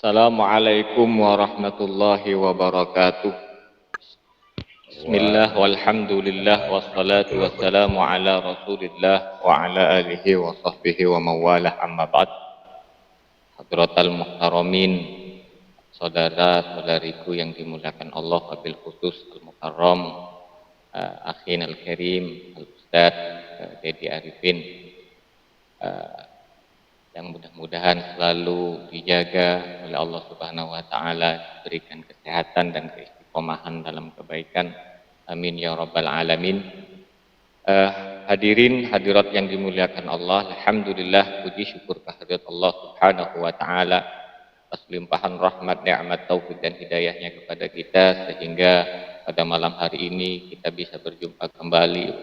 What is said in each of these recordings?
Assalamualaikum warahmatullahi wabarakatuh. Bismillah walhamdulillah wassalatu wassalamu ala rasulillah wa ala alihi wa sahbihi wa mawalah amma ba'd. Hadratal muhtaramin, saudara-saudariku yang dimuliakan Allah, wabil khusus al-mukarram akhin al-karim al-ustad Dedi Arifin, yang mudah-mudahan selalu dijaga oleh Allah Subhanahu wa taala, diberikan kesehatan dan keistiqomahan dalam kebaikan. Amin ya rabbal alamin. Hadirin hadirat yang dimuliakan Allah, alhamdulillah, puji syukur kehadirat Allah Subhanahu wa taala atas limpahan rahmat, nikmat, taufik dan hidayahnya kepada kita, sehingga pada malam hari ini kita bisa berjumpa kembali,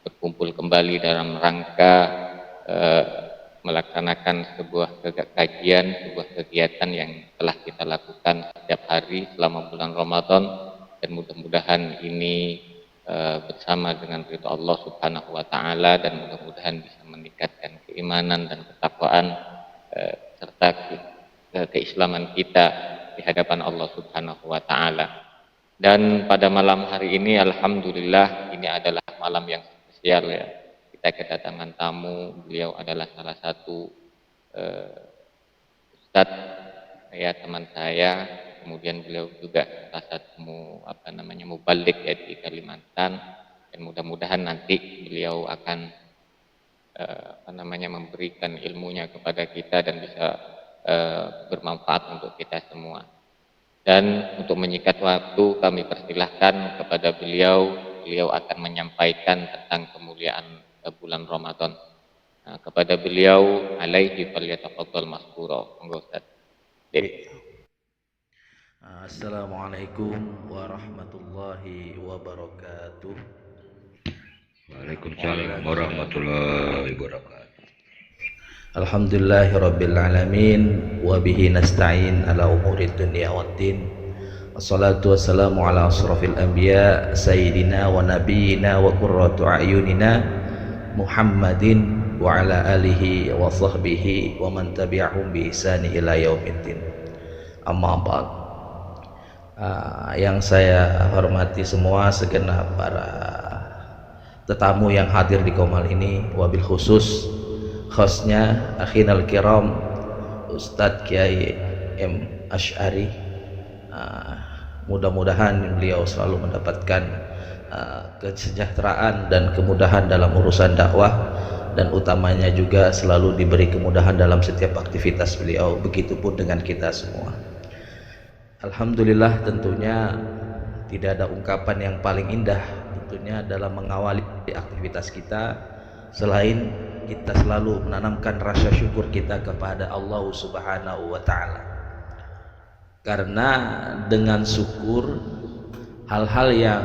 berkumpul kembali dalam rangka melaksanakan sebuah kajian, sebuah kegiatan yang telah kita lakukan setiap hari selama bulan Ramadan, dan mudah-mudahan ini bersama dengan ridha Allah Subhanahu wa taala, dan mudah-mudahan bisa meningkatkan keimanan dan ketakwaan serta keislaman kita di hadapan Allah Subhanahu wa taala. Dan pada malam hari ini alhamdulillah ini adalah malam yang spesial ya. Kita kedatangan tamu, beliau adalah salah satu ustadz ya, teman saya, kemudian beliau juga salah satu mubalik ya di Kalimantan, dan mudah-mudahan nanti beliau akan memberikan ilmunya kepada kita dan bisa bermanfaat untuk kita semua. Dan untuk menyingkat waktu, kami persilahkan kepada beliau akan menyampaikan tentang kemuliaan bulan Ramadan. Nah, kepada beliau alaihi falyatafaddal mashkura. Monggo Ustaz. Assalamualaikum warahmatullahi wabarakatuh. Waalaikumsalam warahmatullahi wabarakatuh. Alhamdulillahirabbil alamin wa bihi nasta'in ala umurid dunya waddin. Wassalatu wassalamu ala asrafil anbiya sayyidina wa nabiyyina wa qurratu a'yunina Muhammadin wa ala alihi wa sahbihi wa man tabi'ahum bi ihsani ila yaumiddin. Amma ba'd. Yang saya hormati semua segenap para tetamu yang hadir di Komal ini, wabil khusus hostnya akhinal kiram Ustadz Kiai M. Asy'ari. Mudah-mudahan beliau selalu mendapatkan kesejahteraan dan kemudahan dalam urusan dakwah, dan utamanya juga selalu diberi kemudahan dalam setiap aktivitas beliau. Begitupun dengan kita semua. Alhamdulillah, tentunya tidak ada ungkapan yang paling indah tentunya dalam mengawali aktivitas kita selain kita selalu menanamkan rasa syukur kita kepada Allah Subhanahu wa taala. Karena dengan syukur, hal-hal yang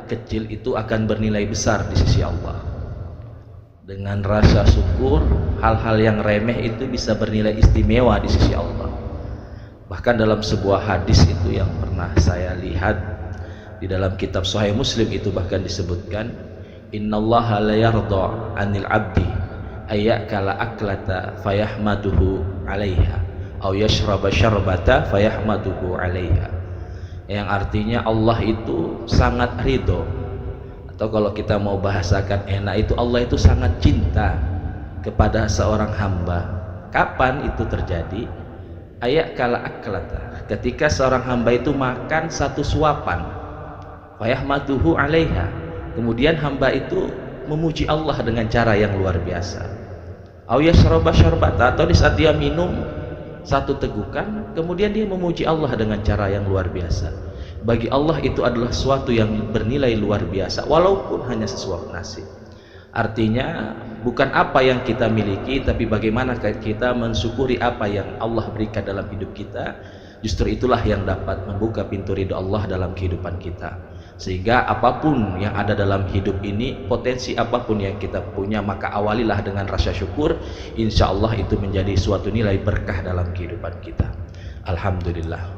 kecil itu akan bernilai besar di sisi Allah. Dengan rasa syukur, hal-hal yang remeh itu bisa bernilai istimewa di sisi Allah. Bahkan dalam sebuah hadis itu yang pernah saya lihat di dalam kitab Sahih Muslim, itu bahkan disebutkan, innallaha la yarda 'anil 'abdi ayyakala aklata fayahmaduhu 'alaiha aw yashraba syarbata fayahmaduhu 'alaiha. Yang artinya Allah itu sangat ridho, atau kalau kita mau bahasakan enak, itu Allah itu sangat cinta kepada seorang hamba. Kapan itu terjadi? Ayak kala aklata, ketika seorang hamba itu makan satu suapan, fayahmaduhu 'alaiha, kemudian hamba itu memuji Allah dengan cara yang luar biasa. Aw yashraba syarbata, atau di saat dia minum satu tegukan, kemudian dia memuji Allah dengan cara yang luar biasa. Bagi Allah itu adalah sesuatu yang bernilai luar biasa, walaupun hanya sesuap nasi. Artinya bukan apa yang kita miliki, tapi bagaimana kita mensyukuri apa yang Allah berikan dalam hidup kita. Justru itulah yang dapat membuka pintu ridha Allah dalam kehidupan kita. Sehingga apapun yang ada dalam hidup ini, potensi apapun yang kita punya, maka awalilah dengan rasa syukur. Insya Allah itu menjadi suatu nilai berkah dalam kehidupan kita. Alhamdulillah.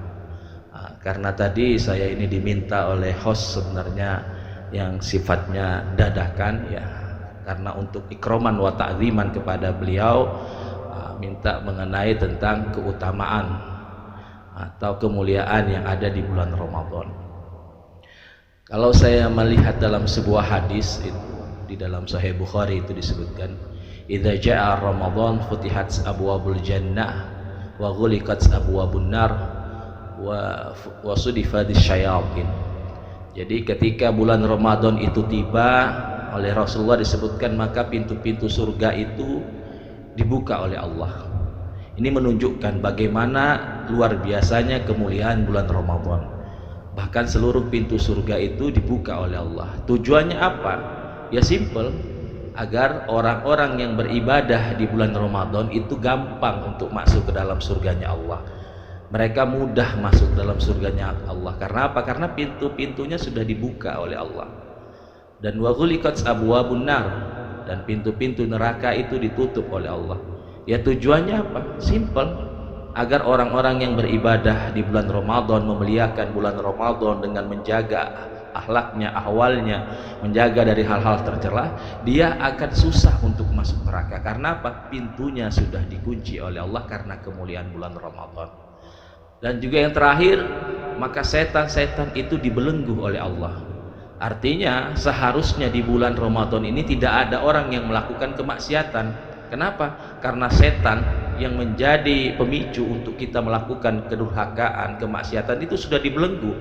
Karena tadi saya ini diminta oleh host sebenarnya yang sifatnya dadakan ya, karena untuk ikroman wa ta'ziman kepada beliau, minta mengenai tentang keutamaan atau kemuliaan yang ada di bulan Ramadan. Kalau saya melihat dalam sebuah hadis itu di dalam Sahih Bukhari itu disebutkan, "Idza jaa Ramadan futihat abwabul jannah wa ghuliqat abwabun nar wa sudifadis syayatin." Jadi ketika bulan Ramadan itu tiba, oleh Rasulullah disebutkan, maka pintu-pintu surga itu dibuka oleh Allah. Ini menunjukkan bagaimana luar biasanya kemuliaan bulan Ramadan. Bahkan seluruh pintu surga itu dibuka oleh Allah. Tujuannya apa? Ya simple, agar orang-orang yang beribadah di bulan Ramadan itu gampang untuk masuk ke dalam surganya Allah. Mereka mudah masuk dalam surganya Allah. Karena apa? Karena pintu-pintunya sudah dibuka oleh Allah. Dan wa ghuliqat abwabun nar, dan pintu-pintu neraka itu ditutup oleh Allah. Ya tujuannya apa? Simple, agar orang-orang yang beribadah di bulan Ramadan, memuliakan bulan Ramadan dengan menjaga akhlaknya, ahwalnya, menjaga dari hal-hal tercela, dia akan susah untuk masuk neraka. Karena apa? Pintunya sudah dikunci oleh Allah karena kemuliaan bulan Ramadan. Dan juga yang terakhir, maka setan-setan itu dibelenggu oleh Allah. Artinya seharusnya di bulan Ramadan ini tidak ada orang yang melakukan kemaksiatan. Kenapa? Karena setan yang menjadi pemicu untuk kita melakukan kedurhakaan, kemaksiatan itu sudah dibelenggu.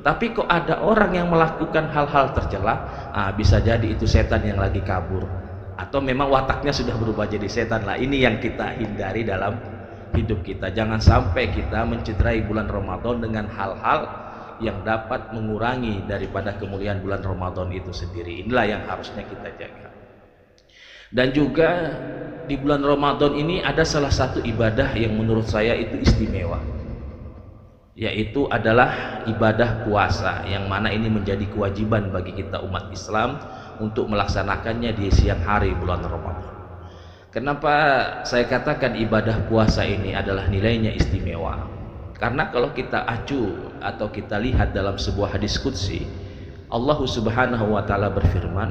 Tapi kok ada orang yang melakukan hal-hal tercela, bisa jadi itu setan yang lagi kabur, atau memang wataknya sudah berubah jadi setan. Lah ini yang kita hindari dalam hidup kita. Jangan sampai kita mencederai bulan Ramadan dengan hal-hal yang dapat mengurangi daripada kemuliaan bulan Ramadan itu sendiri. Inilah yang harusnya kita jaga. Dan juga di bulan Ramadan ini ada salah satu ibadah yang menurut saya itu istimewa, yaitu adalah ibadah puasa, yang mana ini menjadi kewajiban bagi kita umat Islam untuk melaksanakannya di siang hari bulan Ramadan. Kenapa saya katakan ibadah puasa ini adalah nilainya istimewa? Karena kalau kita acu atau kita lihat dalam sebuah hadis qudsi, Allah Subhanahu wa taala berfirman,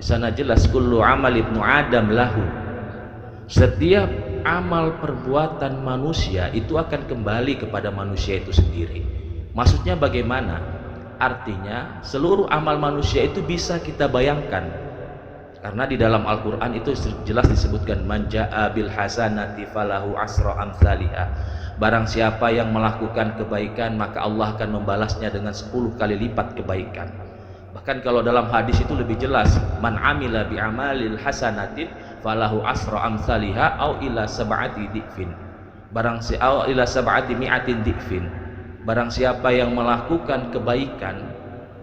di sana jelas, kullu amal ibnu adam lahu. Setiap amal perbuatan manusia itu akan kembali kepada manusia itu sendiri. Maksudnya bagaimana? Artinya seluruh amal manusia itu bisa kita bayangkan. Karena di dalam Al-Quran itu jelas disebutkan, man ja'a bil hasanati falahu asra amsalihha. Barang siapa yang melakukan kebaikan, maka Allah akan membalasnya dengan 10 kali lipat kebaikan. Bahkan kalau dalam hadis itu lebih jelas, man amila bi amalil hasanatin falahu asra amsalihha au ila sab'ati dhifin. Ila sab'ati mi'atin dhifin. Barang siapa yang melakukan kebaikan,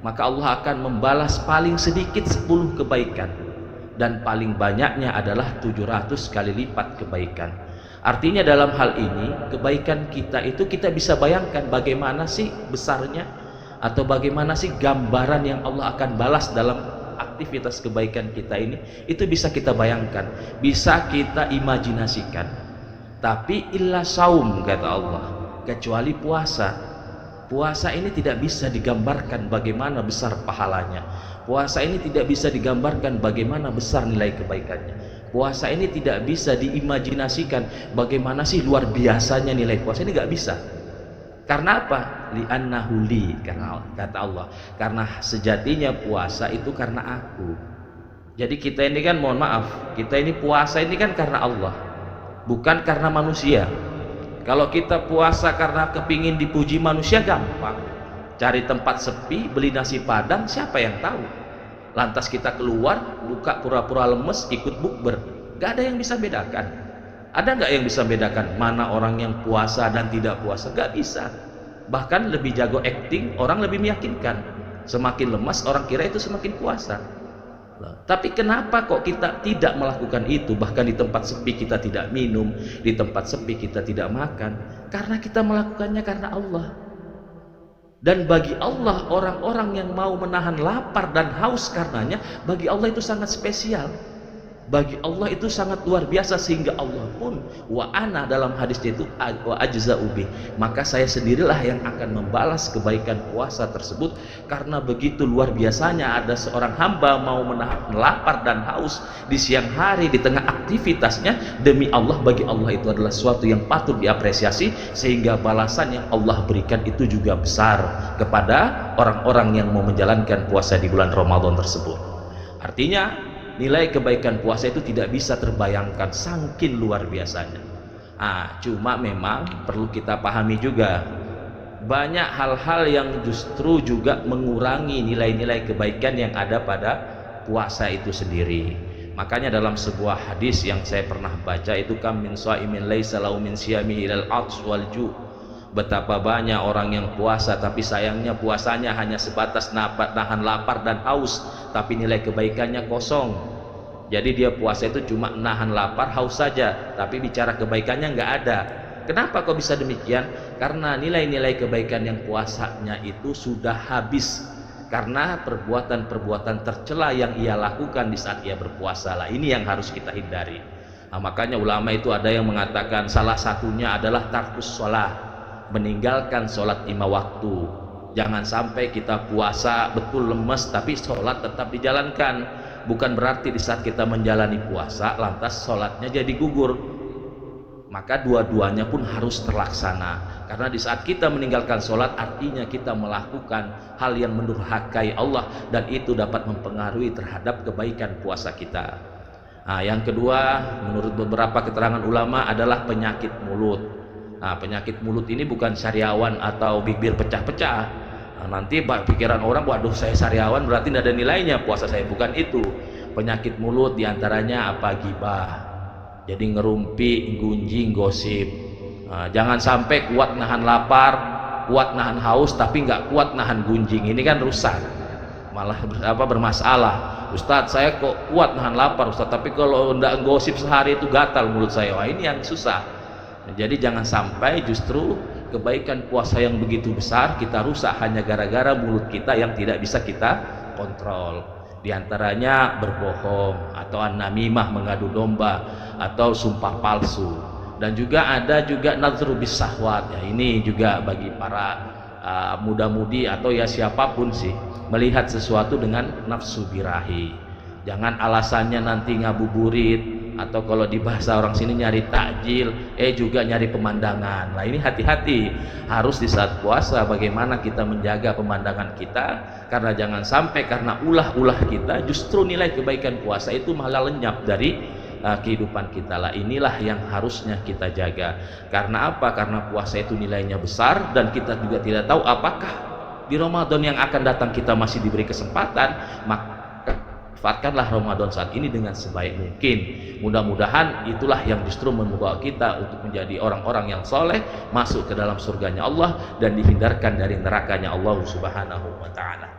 maka Allah akan membalas paling sedikit 10 kebaikan, dan paling banyaknya adalah 700 kali lipat kebaikan. Artinya dalam hal ini kebaikan kita itu kita bisa bayangkan bagaimana sih besarnya, atau bagaimana sih gambaran yang Allah akan balas dalam aktivitas kebaikan kita ini. Itu bisa kita bayangkan, bisa kita imajinasikan. Tapi illa saum, kata Allah, kecuali puasa. Puasa ini tidak bisa digambarkan bagaimana besar pahalanya. Puasa ini tidak bisa digambarkan bagaimana besar nilai kebaikannya. Puasa ini tidak bisa diimajinasikan bagaimana sih luar biasanya nilai puasa ini, nggak bisa. Karena apa? Li'annahu li, kata Allah, karena sejatinya puasa itu karena aku. Jadi kita ini kan, mohon maaf, kita ini puasa ini kan karena Allah, bukan karena manusia. Kalau kita puasa karena kepingin dipuji manusia, gampang. Cari tempat sepi, beli nasi padang, siapa yang tahu? Lantas kita keluar, buka pura-pura lemes, ikut bukber. Gak ada yang bisa bedakan. Ada nggak yang bisa bedakan mana orang yang puasa dan tidak puasa? Nggak bisa. Bahkan lebih jago acting, orang lebih meyakinkan. Semakin lemas, orang kira itu semakin puasa. Tapi kenapa kok kita tidak melakukan itu? Bahkan di tempat sepi kita tidak minum, di tempat sepi kita tidak makan. Karena kita melakukannya karena Allah. Dan bagi Allah, orang-orang yang mau menahan lapar dan haus karenanya, bagi Allah itu sangat spesial. bagi Allah itu sangat luar biasa, sehingga Allah pun wa ana dalam hadisnya itu wa ajza'u bih, maka saya sendirilah yang akan membalas kebaikan puasa tersebut, karena begitu luar biasanya ada seorang hamba mau menahan lapar dan haus di siang hari di tengah aktivitasnya. Demi Allah, bagi Allah itu adalah sesuatu yang patut diapresiasi, sehingga balasan yang Allah berikan itu juga besar kepada orang-orang yang mau menjalankan puasa di bulan Ramadan tersebut. Artinya nilai kebaikan puasa itu tidak bisa terbayangkan, saking luar biasanya. Cuma memang perlu kita pahami juga, banyak hal-hal yang justru juga mengurangi nilai-nilai kebaikan yang ada pada puasa itu sendiri. Makanya dalam sebuah hadis yang saya pernah baca itu, kam min shaimin laisa lahu min siyamihi ilal ats wal ju', betapa banyak orang yang puasa tapi sayangnya puasanya hanya sebatas nahan lapar dan haus, tapi nilai kebaikannya kosong. Jadi dia puasa itu cuma nahan lapar haus saja, tapi bicara kebaikannya nggak ada. Kenapa kok bisa demikian? Karena nilai-nilai kebaikan yang puasanya itu sudah habis karena perbuatan-perbuatan tercela yang ia lakukan di saat ia berpuasa lah. Ini yang harus kita hindari. Makanya ulama itu ada yang mengatakan salah satunya adalah tarkus sholat, meninggalkan sholat 5 waktu. Jangan sampai kita puasa betul lemes tapi sholat tetap dijalankan. Bukan berarti di saat kita menjalani puasa lantas sholatnya jadi gugur. Maka dua-duanya pun harus terlaksana. Karena di saat kita meninggalkan sholat artinya kita melakukan hal yang mendurhakai Allah, dan itu dapat mempengaruhi terhadap kebaikan puasa kita. Yang kedua, menurut beberapa keterangan ulama adalah penyakit mulut. Penyakit mulut ini bukan syariawan atau bibir pecah-pecah. Nanti pikiran orang, waduh saya syariawan berarti tidak ada nilainya puasa saya. Bukan itu. Penyakit mulut diantaranya apa? Gibah. Jadi ngerumpi, gunjing, gosip. Jangan sampai kuat nahan lapar, kuat nahan haus, tapi nggak kuat nahan gunjing. Ini kan rusak, malah bermasalah. Ustadz saya kok kuat nahan lapar Ustadz, tapi kalau nggak gosip sehari itu gatal mulut saya. Wah, ini yang susah. Jadi jangan sampai justru kebaikan puasa yang begitu besar kita rusak hanya gara-gara mulut kita yang tidak bisa kita kontrol. Di antaranya berbohong atau an-namimah, mengadu domba atau sumpah palsu. Dan juga ada juga nazru bis syahwat. Ya, ini juga bagi para muda-mudi atau ya siapapun sih, melihat sesuatu dengan nafsu birahi. Jangan alasannya nanti ngabuburit, atau kalau di bahasa orang sini nyari takjil, juga nyari pemandangan. Nah ini hati-hati, harus di saat puasa bagaimana kita menjaga pemandangan kita, karena jangan sampai karena ulah-ulah kita justru nilai kebaikan puasa itu malah lenyap dari kehidupan kita lah. Inilah yang harusnya kita jaga. Karena apa? Karena puasa itu nilainya besar, dan kita juga tidak tahu apakah di Ramadan yang akan datang kita masih diberi kesempatan. Maka manfaatkanlah Ramadan saat ini dengan sebaik mungkin. Mudah-mudahan itulah yang justru membawa kita untuk menjadi orang-orang yang soleh, masuk ke dalam surganya Allah dan dihindarkan dari nerakanya Allah Subhanahu wa ta'ala.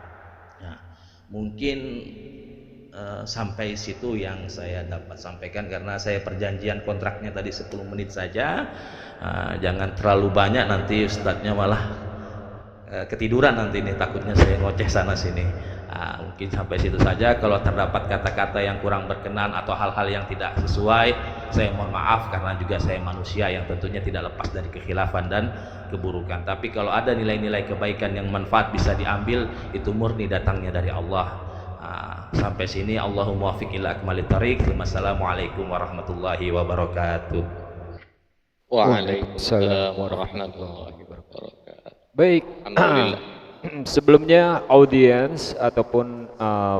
Mungkin sampai situ yang saya dapat sampaikan, karena saya perjanjian kontraknya tadi 10 menit saja. Jangan terlalu banyak, nanti ustadznya malah ketiduran nanti nih, takutnya saya ngoceh sana sini. Mungkin sampai situ saja. Kalau terdapat kata-kata yang kurang berkenan atau hal-hal yang tidak sesuai, saya mohon maaf, karena juga saya manusia yang tentunya tidak lepas dari kekhilafan dan keburukan. Tapi kalau ada nilai-nilai kebaikan yang manfaat bisa diambil, itu murni datangnya dari Allah. Sampai sini, Allahumma wafiq ila akmalit thariq. Wassalamualaikum warahmatullahi wabarakatuh. Waalaikumsalam warahmatullahi wabarakatuh. Baik. Alhamdulillah. Sebelumnya audiens ataupun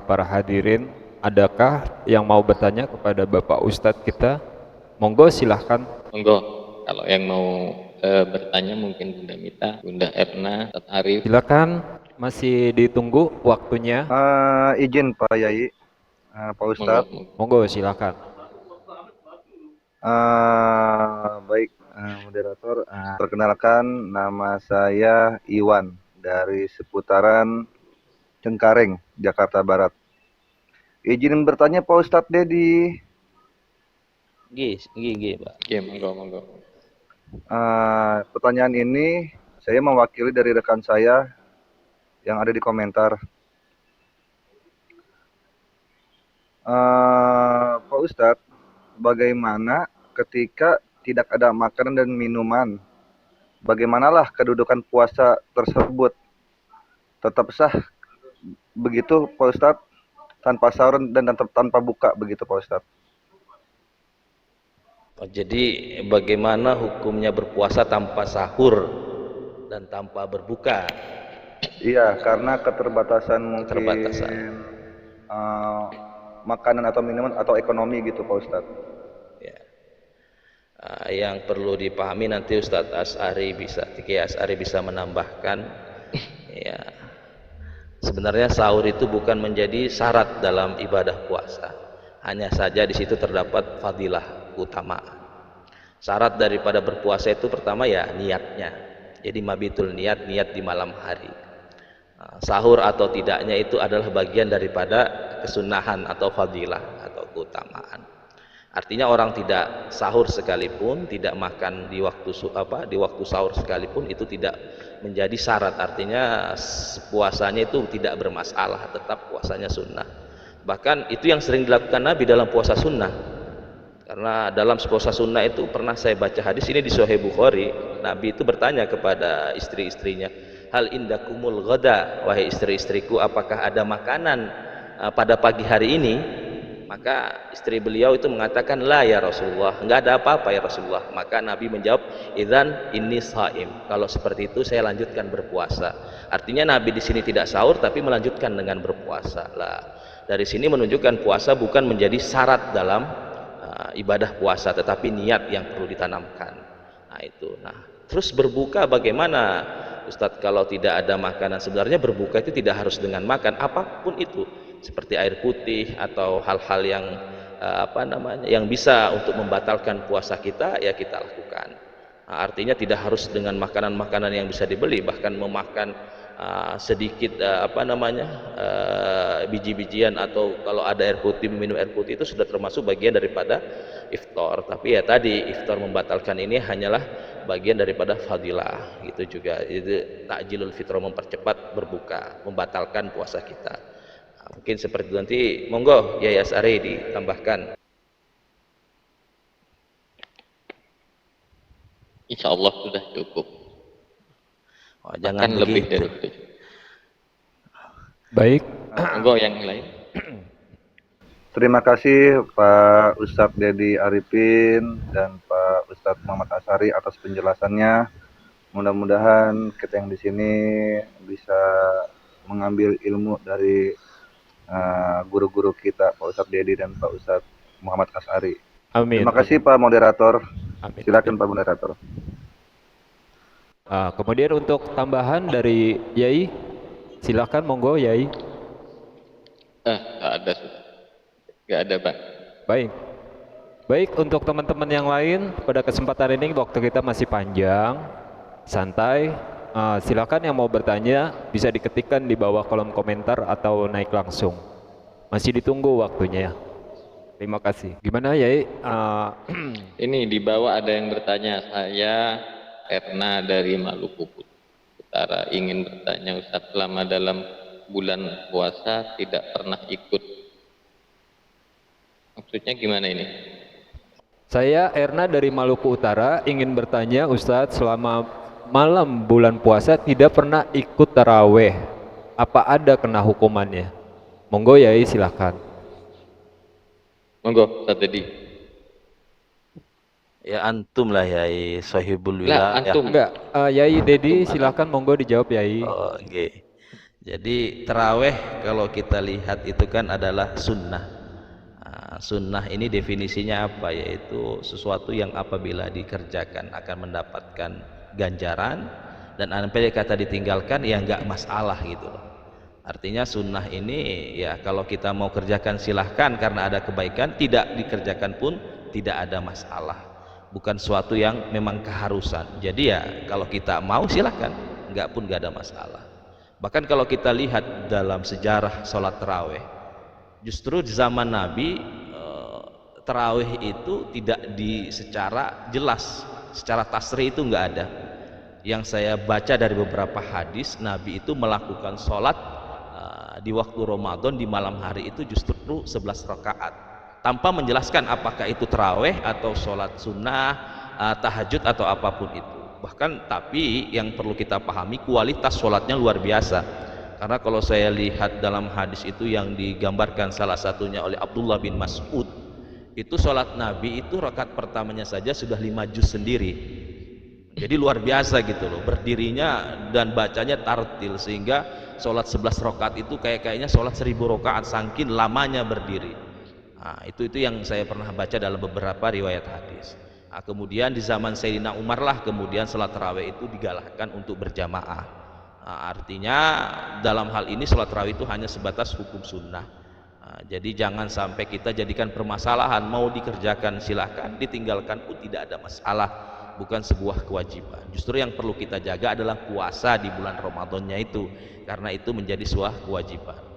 para hadirin, adakah yang mau bertanya kepada Bapak Ustadz kita? Monggo silahkan. Monggo, kalau yang mau bertanya mungkin Bunda Mita, Bunda Erna, Ustadz Arif. Silakan, masih ditunggu waktunya. Izin Pak Yai, Pak Ustadz. Monggo silakan. Baik, moderator. Perkenalkan, nama saya Iwan dari seputaran Cengkareng, Jakarta Barat. Izin bertanya Pak Ustadz Dedi. Pak. Monggo. Pertanyaan ini saya mewakili dari rekan saya yang ada di komentar. Pak Ustadz, bagaimana ketika tidak ada makanan dan minuman? Bagaimanalah kedudukan puasa tersebut? Tetap sah begitu Pak Ustadz, tanpa sahur dan tanpa buka begitu Pak Ustadz? Jadi bagaimana hukumnya berpuasa tanpa sahur dan tanpa berbuka? Iya, karena keterbatasan mungkin Keterbatasan. Makanan atau minuman atau ekonomi gitu Pak Ustadz. Ya. Yang perlu dipahami nanti Ustadz Asy'ari bisa menambahkan. Ya, sebenarnya sahur itu bukan menjadi syarat dalam ibadah puasa. Hanya saja di situ terdapat fadilah keutamaan. Syarat daripada berpuasa itu pertama ya niatnya. Jadi mabitul niat di malam hari. Sahur atau tidaknya itu adalah bagian daripada kesunahan atau fadilah atau keutamaan. Artinya orang tidak sahur sekalipun, tidak makan di waktu sahur sekalipun itu tidak menjadi syarat. Artinya puasanya itu tidak bermasalah, tetap puasanya sunnah. Bahkan itu yang sering dilakukan Nabi dalam puasa sunnah. Karena dalam puasa sunnah itu pernah saya baca hadis ini di Sahih Bukhari, Nabi itu bertanya kepada istri-istrinya, hal indakumul ghada, wahai istri-istriku, apakah ada makanan pada pagi hari ini? Maka istri beliau itu mengatakan, la ya Rasulullah, enggak ada apa-apa ya Rasulullah. Maka Nabi menjawab, idzan inni shaim, kalau seperti itu saya lanjutkan berpuasa. Artinya Nabi di sini tidak sahur tapi melanjutkan dengan berpuasa. Lah, dari sini menunjukkan puasa bukan menjadi syarat dalam ibadah puasa, tetapi niat yang perlu ditanamkan. Nah itu. Nah, terus berbuka bagaimana Ustadz kalau tidak ada makanan? Sebenarnya berbuka itu tidak harus dengan makan, apapun itu, seperti air putih atau hal-hal yang yang bisa untuk membatalkan puasa kita, ya kita lakukan. Nah, artinya tidak harus dengan makanan-makanan yang bisa dibeli, bahkan memakan sedikit biji-bijian, atau kalau ada air putih, minum air putih, itu sudah termasuk bagian daripada iftar. Tapi ya tadi, iftar membatalkan ini hanyalah bagian daripada fadilah, gitu juga. Itu takjilul fitrah, mempercepat berbuka, membatalkan puasa kita. Nah, mungkin seperti itu. Nanti monggo Yai Asy'ari ditambahkan. Insya Allah sudah cukup. Jangan lebih begitu. dari itu. Baik. Monggo yang lain. Terima kasih Pak Ustadz Dedi Arifin dan Pak Ustadz Muhammad Asy'ari atas penjelasannya. Mudah-mudahan kita yang di sini bisa mengambil ilmu dari guru-guru kita, Pak Ustadz Dedi dan Pak Ustadz Muhammad Asy'ari. Amin. Terima kasih Pak Moderator. Amin. Silakan Pak Moderator. Kemudian untuk tambahan dari Yai, silakan monggo Yai. Nggak ada sudah. Nggak ada Bang. Baik, untuk teman-teman yang lain, pada kesempatan ini waktu kita masih panjang, santai. Silakan yang mau bertanya bisa diketikkan di bawah kolom komentar atau naik langsung. Masih ditunggu waktunya. Terima kasih. Gimana Yai? Ini di bawah ada yang bertanya, saya Erna dari Maluku Utara ingin bertanya, Ustadz, selama dalam bulan puasa tidak pernah ikut. Maksudnya gimana ini? Saya Erna dari Maluku Utara ingin bertanya, Ustadz, selama malam bulan puasa tidak pernah ikut taraweh, apa ada kena hukumannya? Monggo Yai, silahkan. Monggo Ustadz Dedi. Ya antum lah Yai Sohibul Lah, Wilayah. antum. Enggak, Yai Dedi silahkan monggo dijawab Yai. Oh, okay. Jadi terawih kalau kita lihat itu kan adalah sunnah. Sunnah ini definisinya apa? Yaitu sesuatu yang apabila dikerjakan akan mendapatkan ganjaran, dan apabila kata ditinggalkan ya nggak masalah gitu loh. Artinya sunnah ini ya kalau kita mau kerjakan silahkan karena ada kebaikan, tidak dikerjakan pun tidak ada masalah. Bukan suatu yang memang keharusan. Jadi ya kalau kita mau silahkan, enggak pun enggak ada masalah. Bahkan kalau kita lihat dalam sejarah sholat tarawih, justru di zaman Nabi tarawih itu tidak secara jelas, secara tasrih itu enggak ada. Yang saya baca dari beberapa hadis, Nabi itu melakukan sholat di waktu Ramadan di malam hari itu justru 11 rakaat, tanpa menjelaskan apakah itu taraweh atau sholat sunnah, tahajud atau apapun itu. Bahkan tapi yang perlu kita pahami, kualitas sholatnya luar biasa. Karena kalau saya lihat dalam hadis itu yang digambarkan salah satunya oleh Abdullah bin Mas'ud, itu sholat Nabi itu rakaat pertamanya saja sudah 5 juz sendiri. Jadi luar biasa gitu loh, berdirinya dan bacanya tartil, sehingga sholat 11 rakaat itu kayaknya sholat 1000 rakaat saking lamanya berdiri. Nah, itu yang saya pernah baca dalam beberapa riwayat hadis. Nah, kemudian di zaman Sayyidina Umar lah kemudian sholat tarawih itu digalakkan untuk berjamaah. Nah, artinya dalam hal ini sholat tarawih itu hanya sebatas hukum sunnah. Nah, jadi jangan sampai kita jadikan permasalahan, mau dikerjakan silahkan, ditinggalkan pun tidak ada masalah, bukan sebuah kewajiban. Justru yang perlu kita jaga adalah puasa di bulan Ramadannya itu, karena itu menjadi sebuah kewajiban.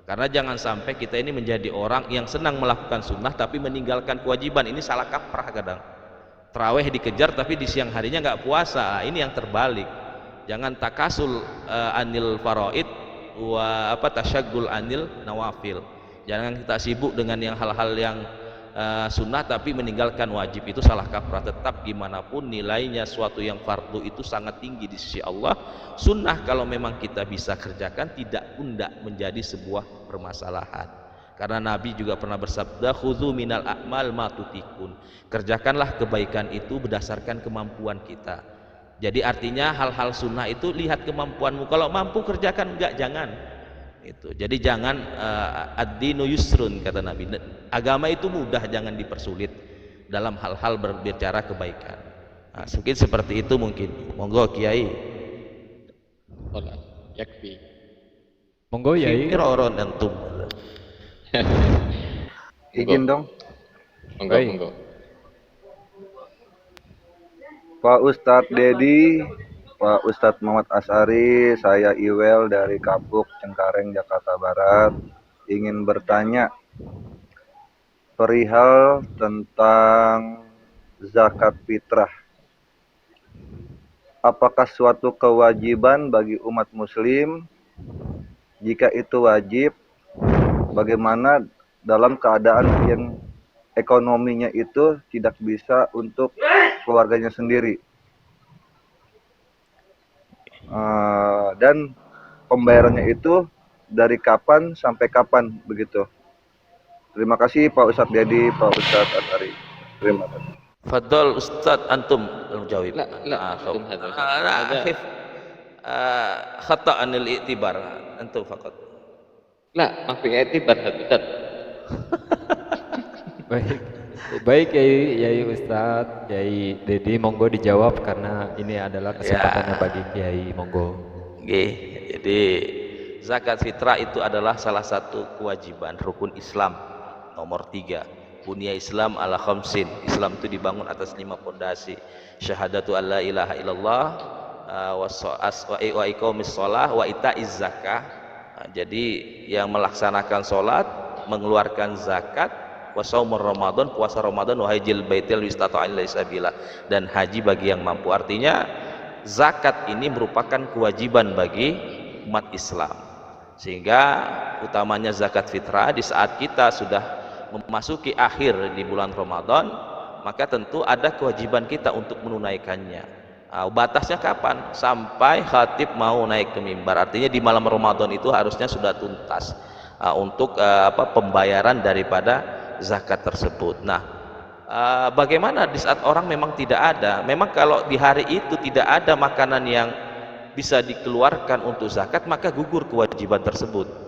Karena jangan sampai kita ini menjadi orang yang senang melakukan sunnah tapi meninggalkan kewajiban. Ini salah kaprah kadang. Tarawih dikejar tapi di siang harinya nggak puasa. Ini yang terbalik. Jangan takasul anil faraid wa tasyaggul anil nawafil. Jangan kita sibuk dengan yang hal-hal yang sunnah tapi meninggalkan wajib. Itu salah kaprah. Tetap gimana pun nilainya suatu yang fardu itu sangat tinggi di sisi Allah. Sunnah kalau memang kita bisa kerjakan tidak menjadi sebuah permasalahan. Karena Nabi juga pernah bersabda, khudzu minal a'mal ma tutikun. Kerjakanlah kebaikan itu berdasarkan kemampuan kita. Jadi artinya hal-hal sunnah itu lihat kemampuanmu. Kalau mampu kerjakan, enggak jangan. Itu. Jadi jangan ad-dinu yusrun kata Nabi. Agama itu mudah, jangan dipersulit dalam hal-hal berbicara kebaikan. Nah, mungkin seperti itu mungkin. Monggo Kiai. Yakfi. Monggo Yai. Kiroron antum. Izin dong. Monggo. Pak Ustadz Dedi, Pak Ustadz Muhammad Asari, saya Iwel dari Kapuk, Cengkareng, Jakarta Barat, ingin bertanya perihal tentang zakat fitrah. Apakah suatu kewajiban bagi umat muslim? Jika itu wajib, bagaimana dalam keadaan yang ekonominya itu tidak bisa untuk keluarganya sendiri? Dan pembayarannya itu dari kapan sampai kapan begitu? Terima kasih Pak Ustadz Dedi, Pak Ustadz Asari. Terima kasih. Fadol Ustadz antum menjawab. La, Afif khata anil i'tibar antum faqat. La, mafi i'tibar Ustaz. Baik Yai Ustadz, Yai Dedi, monggo dijawab karena ini adalah kesempatannya bagi Kiai, monggo. Nggih, jadi zakat fitrah itu adalah salah satu kewajiban rukun Islam nomor 3. Bunya Islam ala khamsin. Islam itu dibangun atas 5 pondasi. Syahadatu alla ilaha illallah wa iqamis shalah wa itaiz zakah. Jadi yang melaksanakan salat, mengeluarkan zakat, wa shaumur Ramadan, puasa Ramadan, wa hajjil baitil istata'a ilaihi sabila, dan haji bagi yang mampu. Artinya zakat ini merupakan kewajiban bagi umat Islam. Sehingga utamanya zakat fitrah di saat kita sudah memasuki akhir di bulan Ramadan, maka tentu ada kewajiban kita untuk menunaikannya. Batasnya kapan? Sampai khatib mau naik ke mimbar. Artinya di malam Ramadan itu harusnya sudah tuntas untuk pembayaran daripada zakat tersebut. Nah, bagaimana di saat orang memang tidak ada? Memang kalau di hari itu tidak ada makanan yang bisa dikeluarkan untuk zakat, maka gugur kewajiban tersebut.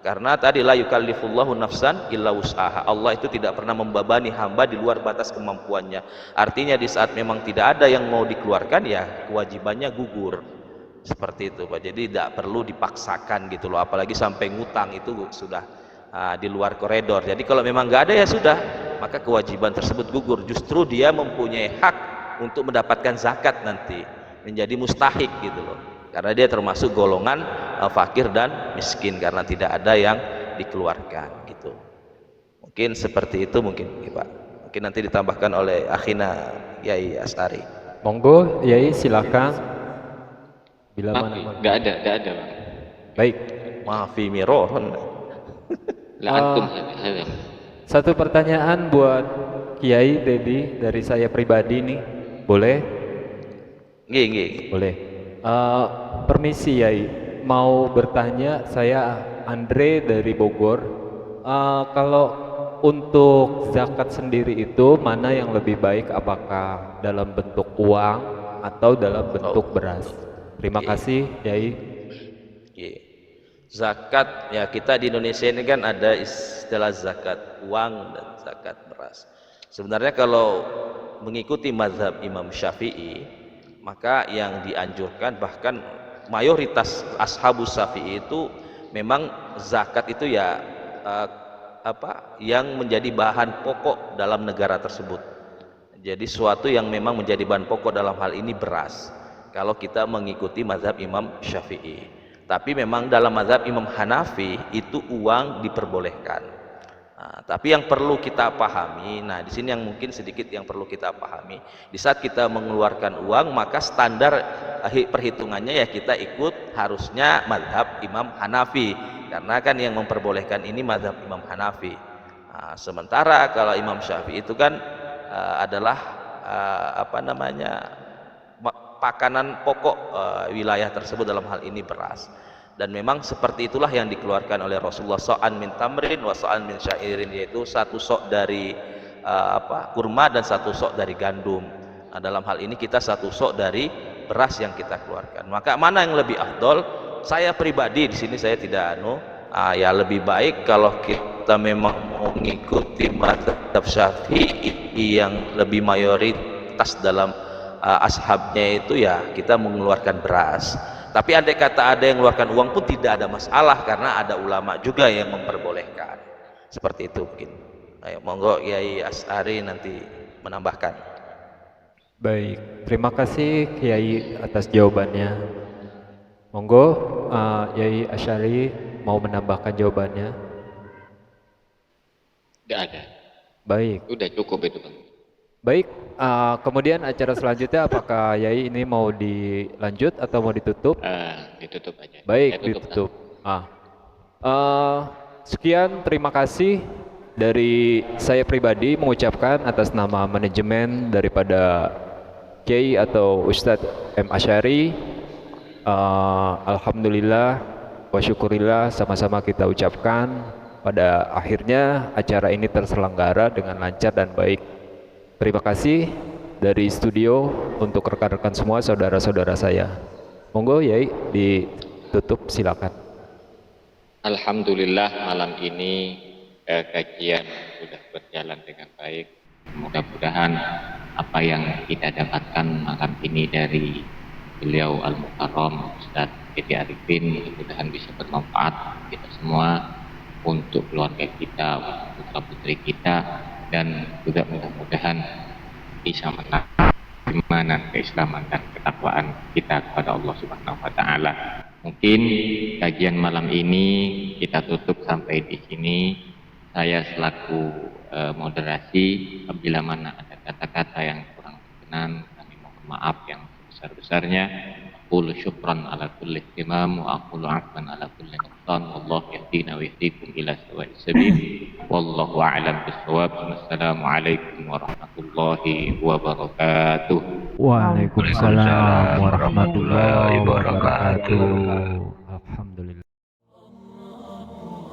Karena tadi la yukallifullahu nafsan illa wus'aha. Allah itu tidak pernah membebani hamba di luar batas kemampuannya. Artinya di saat memang tidak ada yang mau dikeluarkan, ya kewajibannya gugur. Seperti itu Pak. Jadi tidak perlu dipaksakan gitu loh. Apalagi sampai ngutang itu sudah di luar koridor. Jadi kalau memang nggak ada ya sudah, maka kewajiban tersebut gugur. Justru dia mempunyai hak untuk mendapatkan zakat nanti, menjadi mustahik gitu loh. Karena dia termasuk golongan fakir dan miskin karena tidak ada yang dikeluarkan gitu. Mungkin seperti itu mungkin Pak. Mungkin nanti ditambahkan oleh akhina Yai Astari. Monggo Yai silakan. Bila mana? Enggak ada Bang. Baik. Mafi mirohon. La antum hadza. Satu pertanyaan buat Kiai Dedi dari saya pribadi nih, boleh? Nggih. Boleh. Permisi Yai, mau bertanya, saya Andre dari Bogor. Kalau untuk zakat sendiri itu mana yang lebih baik, apakah dalam bentuk uang atau dalam bentuk beras? Terima kasih Yai. Nggih. Zakat ya, kita di Indonesia ini kan ada istilah zakat uang dan zakat beras. Sebenarnya kalau mengikuti mazhab Imam Syafi'i, maka yang dianjurkan, bahkan mayoritas ashabus Syafi'i itu memang zakat itu ya yang menjadi bahan pokok dalam negara tersebut. Jadi suatu yang memang menjadi bahan pokok dalam hal ini beras, kalau kita mengikuti mazhab Imam Syafi'i. Tapi memang dalam mazhab Imam Hanafi itu uang diperbolehkan. Nah, tapi yang perlu kita pahami, nah di sini yang mungkin sedikit yang perlu kita pahami, di saat kita mengeluarkan uang, maka standar perhitungannya ya kita ikut harusnya mazhab Imam Hanafi, karena kan yang memperbolehkan ini mazhab Imam Hanafi. Nah, sementara kalau Imam Syafi'i itu kan adalah pakanan pokok wilayah tersebut, dalam hal ini beras. Dan memang seperti itulah yang dikeluarkan oleh Rasulullah, so'an min tamrin wa so'an min syairin, yaitu satu sok dari kurma dan satu sok dari gandum. Nah, dalam hal ini kita satu sok dari beras yang kita keluarkan. Maka mana yang lebih afdol? Saya pribadi di sini saya tidak ya lebih baik kalau kita memang mau mengikuti mazhab Syafi'i yang lebih mayoritas dalam ashabnya itu, ya kita mengeluarkan beras. Tapi andai kata ada yang mengeluarkan uang pun tidak ada masalah, karena ada ulama juga yang memperbolehkan. Seperti itu mungkin. Ayo, monggo Kiai Asy'ari nanti menambahkan. Baik, terima kasih Kiai atas jawabannya. Monggo Kiai Asy'ari mau menambahkan jawabannya. Tidak ada. Baik. Udah cukup itu Bang. Baik, kemudian acara selanjutnya apakah Yai ini mau dilanjut atau mau ditutup? Ditutup aja. Baik, ditutup. Sekian, terima kasih dari saya pribadi mengucapkan atas nama manajemen daripada Kiai atau Ustadz M. Asy'ari. Alhamdulillah wa syukurillah, sama-sama kita ucapkan pada akhirnya acara ini terselenggara dengan lancar dan baik. Terima kasih dari studio untuk rekan-rekan semua, saudara-saudara saya. Monggo Yai ditutup, silakan. Alhamdulillah malam ini kajian sudah berjalan dengan baik. Mudah-mudahan apa yang kita dapatkan malam ini dari beliau Al-Mukarram Ustaz Dedi Arifin mudah-mudahan bisa bermanfaat kita semua, untuk keluarga kita, untuk putra-putri kita, dan juga mudah-mudahan bisa menambah keimanan, keislaman dan ketakwaan kita kepada Allah Subhanahu wa taala. Mungkin kajian malam ini kita tutup sampai di sini. Saya selaku moderasi, apabila mana ada kata-kata yang kurang berkenan, kami mohon maaf yang sebesar-besarnya. Aqulu syukran ala kulli ihtimam wa aqulu afwan ala kulli nuqsan, wallahu yahdina wa yahdikum ila sawa'is sabil, wallahu a'lam bis-shawab. Wassalamualaikum warahmatullahi wabarakatuh. Waalaikumsalam warahmatullahi wabarakatuh.